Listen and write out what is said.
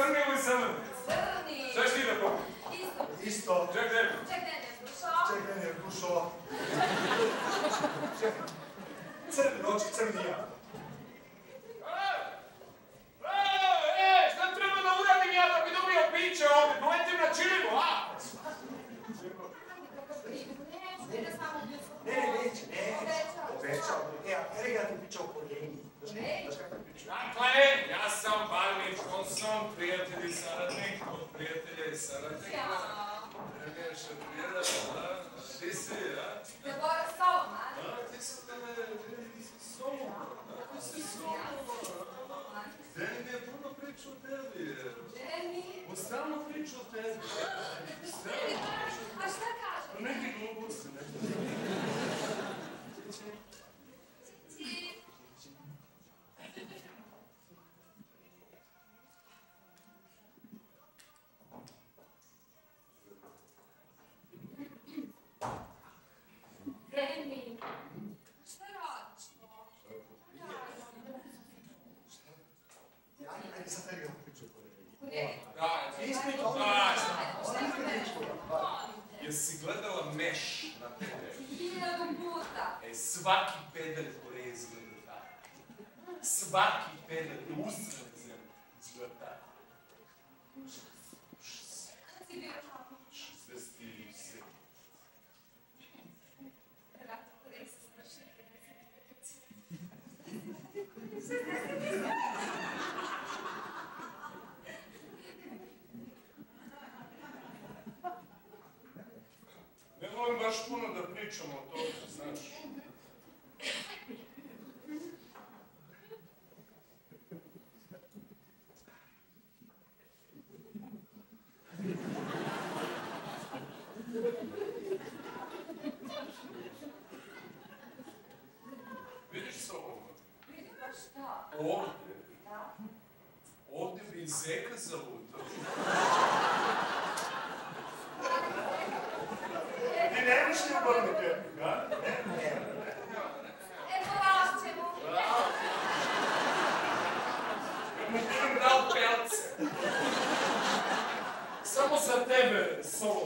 crni ili zeleni? Crni. Šta ćeš ti da popiješ? Isto. Ček Daniel. Ček Daniel, slušao? Ček Daniel, kušao. Crni noći, crni ja. Šta treba da uradim ja da bi dobio piće ovdje? Doletim na čivu, a? Neće. Obećao. Evo ja ti pričao o koljenji. Znaš kako ti pričao? Dakle, ja sam Barnić, on sam prijatelj i saradnik, od prijatelja i saradnika. Premijer Šapira, da? Ti si, a? Debora Solomon. A, ti si Solomon. Ti si Solomon. Deni mi je puno pričao o tebi. Deni. On stalno priča o tebi. A šta kaže? Neki gluposti, neki. Deni. Šta radiš? Ajde sad tebi da pričao o koljenji. Koljenji? Ispričao. Šta ima Deni? Jesi gledala Meš na TV? 1000 puta. Svaki pedal Koreje izgleda tako. Svaki pedal usred izgleda tako. Kada si bio tamo? 67. Rata Koreje se strašno 50. Ne volim baš puno da pričamo o tome, znaš. Vidiš se ovo? Vidim baš šta. Ovdje. Da? Ovdje bi i zeka zalutao. Ti nemaš ljubavni pjevnik, a? Evo rašćemo. Mu budem dao pelce. Samo za tebe, Solomon.